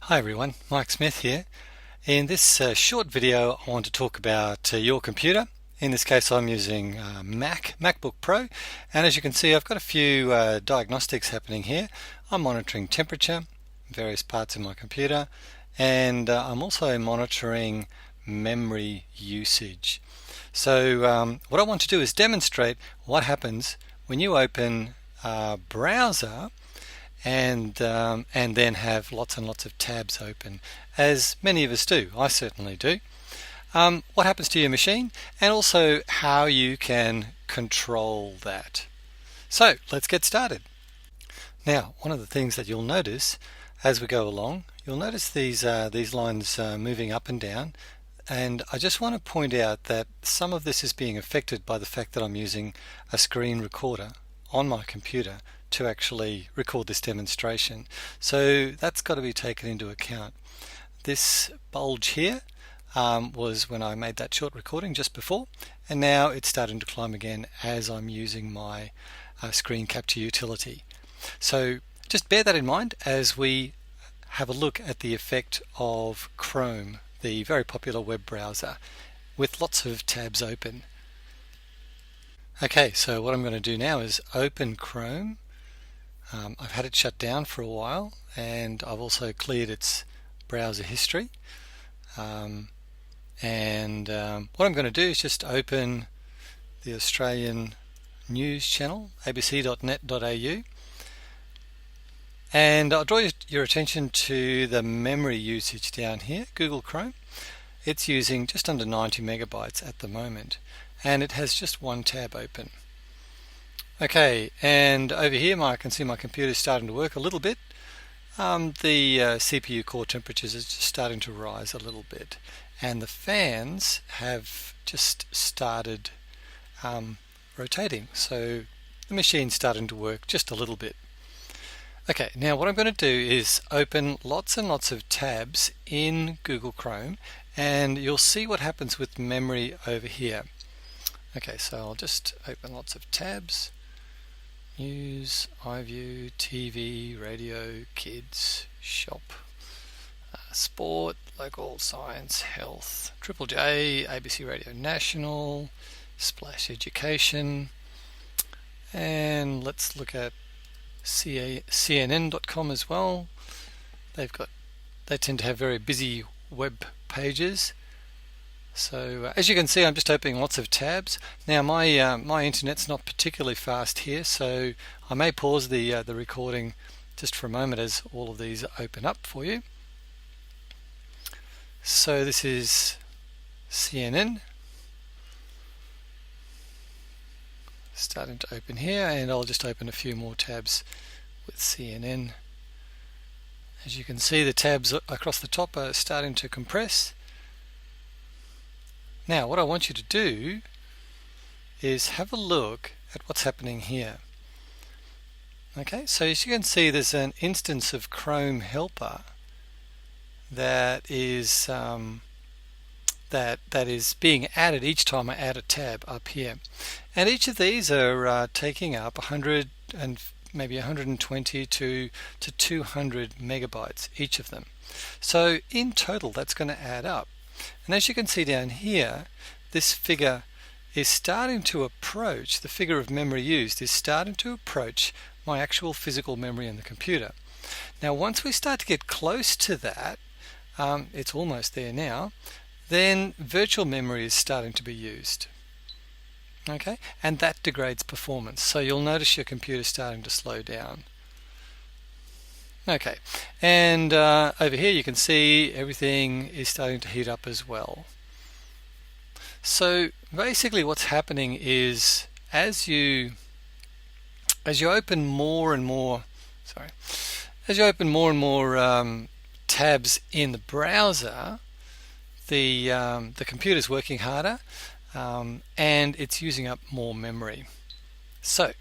Hi everyone, Mike Smith here. In this short video I want to talk about your computer. In this case I'm using MacBook Pro, and as you can see I've got a few diagnostics happening here. I'm monitoring temperature, various parts of my computer, and I'm also monitoring memory usage. So what I want to do is demonstrate what happens when you open a browser and then have lots and lots of tabs open, as many of us do. I certainly do. What happens to your machine, and also how you can control that. So let's get started. Now, one of the things that you'll notice as we go along, you'll notice these lines moving up and down, and I just want to point out that some of this is being affected by the fact that I'm using a screen recorder on my computer to actually record this demonstration. So that's got to be taken into account. This bulge here was when I made that short recording just before, and now it's starting to climb again as I'm using my screen capture utility. So just bear that in mind as we have a look at the effect of Chrome, the very popular web browser, with lots of tabs open. Okay, so what I'm going to do now is open Chrome. I've had it shut down for a while, and I've also cleared its browser history. What I'm going to do is just open the Australian news channel, abc.net.au, and I'll draw your attention to the memory usage down here, Google Chrome. It's using just under 90 megabytes at the moment, and it has just one tab open. Okay, and over here I can see my computer starting to work a little bit. The CPU core temperatures is just starting to rise a little bit, and the fans have just started rotating, so the machine's starting to work just a little bit. Okay, now what I'm going to do is open lots and lots of tabs in Google Chrome, and you'll see what happens with memory over here. Okay, so I'll just open lots of tabs. News, iView, TV, radio, kids, shop, sport, local, science, health, Triple J, ABC Radio National, Splash Education, and let's look at CNN.com as well. They tend to have very busy web pages. So as you can see, I'm just opening lots of tabs. Now my internet's not particularly fast here, so I may pause the recording just for a moment as all of these open up for you. So this is CNN, starting to open here, and I'll just open a few more tabs with CNN. As you can see, the tabs across the top are starting to compress. Now what I want you to do is have a look at what's happening here. Okay, so as you can see, there's an instance of Chrome helper that is that is being added each time I add a tab up here, and each of these are taking up 100 and maybe 120 to 200 megabytes each of them. So in total that's going to add up. And as you can see down here, this figure is starting to approach, the figure of memory used is starting to approach my actual physical memory in the computer. Now once we start to get close to that, it's almost there now, then virtual memory is starting to be used. Okay, and that degrades performance, so you'll notice your computer starting to slow down. Okay, and over here you can see everything is starting to heat up as well. So basically what's happening is as you open more and more tabs in the browser, the computer's working harder, and it's using up more memory. So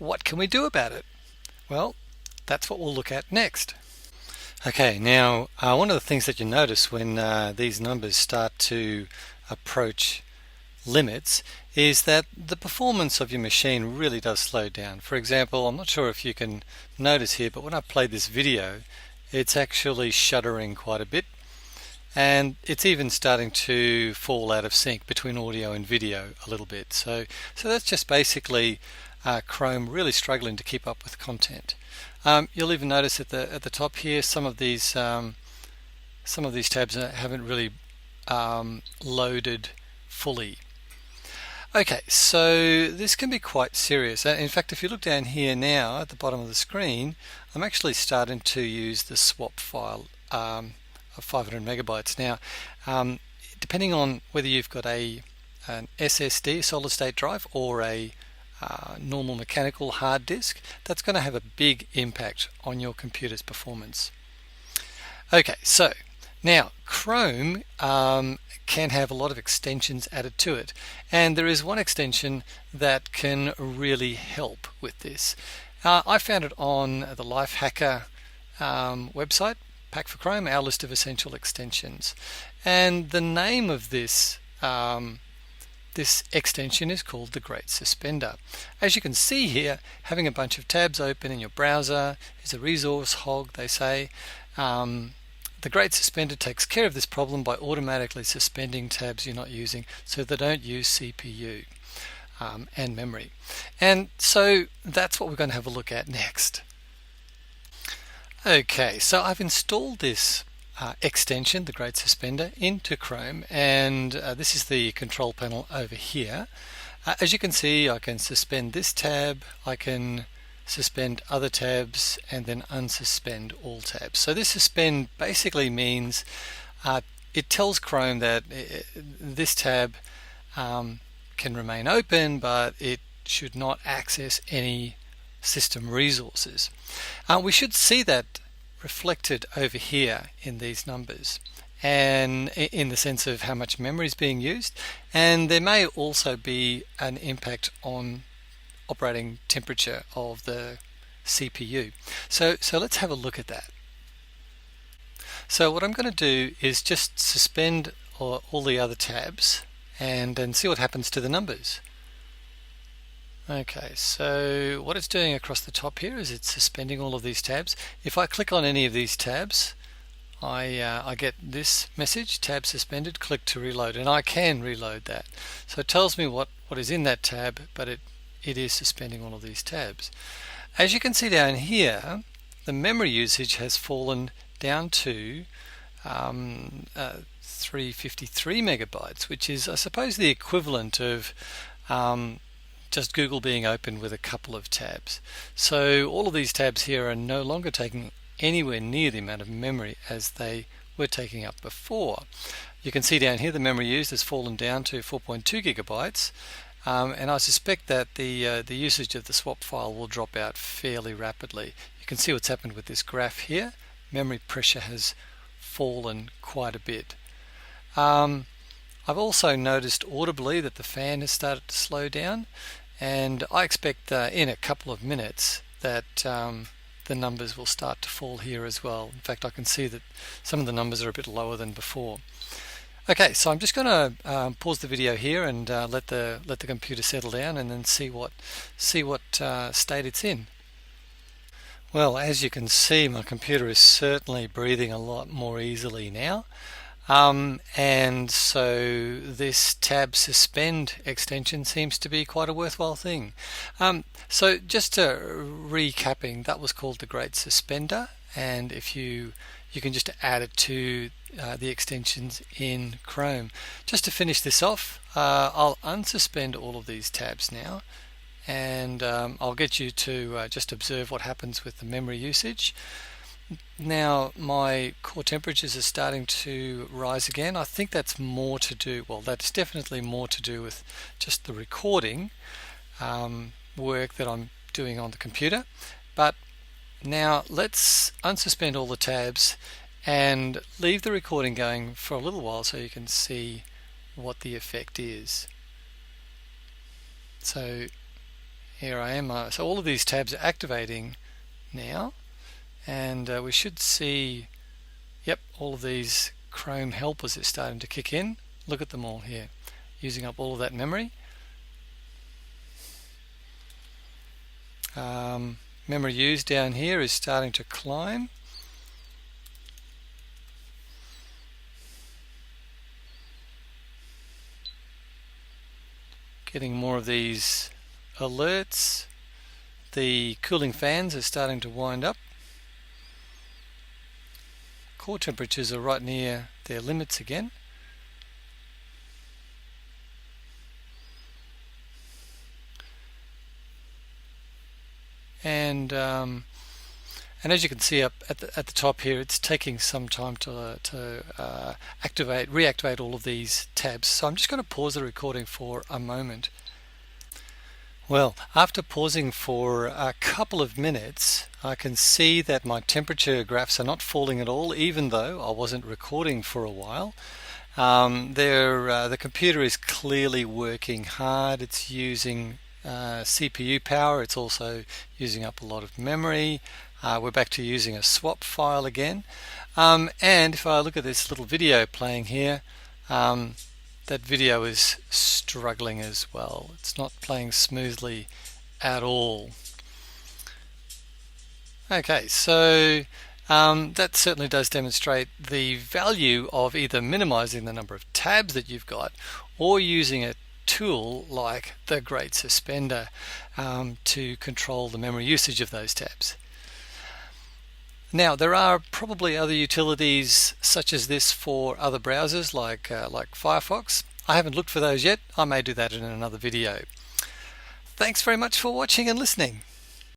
what can we do about it? Well, that's what we'll look at next. Okay, now one of the things that you notice when these numbers start to approach limits is that the performance of your machine really does slow down. For example, I'm not sure if you can notice here, but when I played this video, it's actually shuddering quite a bit, and it's even starting to fall out of sync between audio and video a little bit. So that's just basically Chrome really struggling to keep up with content. You'll even notice at the top here some of these tabs haven't really loaded fully. Okay, so this can be quite serious. In fact, if you look down here now at the bottom of the screen, I'm actually starting to use the swap file of 500 megabytes. Now, depending on whether you've got an SSD, solid state drive, or a normal mechanical hard disk, that's going to have a big impact on your computer's performance. Okay, so now Chrome can have a lot of extensions added to it, and there is one extension that can really help with this. I found it on the Lifehacker website, Pack for Chrome, our list of essential extensions, and the name of this this extension is called the Great Suspender. As you can see here, having a bunch of tabs open in your browser is a resource hog, they say. The Great Suspender takes care of this problem by automatically suspending tabs you're not using so they don't use CPU and memory. And so that's what we're going to have a look at next. Okay, so I've installed this extension, the Great Suspender, into Chrome, and this is the control panel over here. As you can see, I can suspend this tab, I can suspend other tabs, and then unsuspend all tabs. So this suspend basically means it tells Chrome that this tab can remain open, but it should not access any system resources. We should see that reflected over here in these numbers, and in the sense of how much memory is being used, and there may also be an impact on operating temperature of the CPU. So let's have a look at that. So what I'm going to do is just suspend all the other tabs and see what happens to the numbers. Okay, so what it's doing across the top here is it's suspending all of these tabs. If I click on any of these tabs, I get this message, tab suspended, click to reload, and I can reload that. So it tells me what is in that tab, but it is suspending all of these tabs. As you can see down here, the memory usage has fallen down to 353 megabytes, which is, I suppose, the equivalent of just Google being open with a couple of tabs. So all of these tabs here are no longer taking anywhere near the amount of memory as they were taking up before. You can see down here the memory used has fallen down to 4.2 gigabytes. And I suspect that the usage of the swap file will drop out fairly rapidly. You can see what's happened with this graph here. Memory pressure has fallen quite a bit. I've also noticed audibly that the fan has started to slow down, and I expect in a couple of minutes that the numbers will start to fall here as well. In fact, I can see that some of the numbers are a bit lower than before. Okay, so I'm just going to pause the video here and let the computer settle down, and then see what state it's in. Well, as you can see, my computer is certainly breathing a lot more easily now, and so this tab suspend extension seems to be quite a worthwhile thing. So just recapping, that was called the Great Suspender, and if you can just add it to the extensions in Chrome. Just to finish this off, I'll unsuspend all of these tabs now, and I'll get you to just observe what happens with the memory usage. Now my core temperatures are starting to rise again. I think that's more to do, well, that's definitely more to do with just the recording work that I'm doing on the computer. But now let's unsuspend all the tabs and leave the recording going for a little while so you can see what the effect is. So here I am. So all of these tabs are activating now, and we should see, yep, all of these Chrome helpers are starting to kick in. Look at them all here, using up all of that memory. Memory used down here is starting to climb. getting more of these alerts. The cooling fans are starting to wind up. Core temperatures are right near their limits again. And as you can see up at the top here, it's taking some time to reactivate all of these tabs. So I'm just going to pause the recording for a moment. Well, after pausing for a couple of minutes, I can see that my temperature graphs are not falling at all, even though I wasn't recording for a while. The computer is clearly working hard. It's using CPU power. It's also using up a lot of memory. We're back to using a swap file again. And if I look at this little video playing here, that video is struggling as well. It's not playing smoothly at all. Okay, so that certainly does demonstrate the value of either minimizing the number of tabs that you've got or using a tool like the Great Suspender to control the memory usage of those tabs. Now, there are probably other utilities such as this for other browsers like Firefox. I haven't looked for those yet. I may do that in another video. Thanks very much for watching and listening.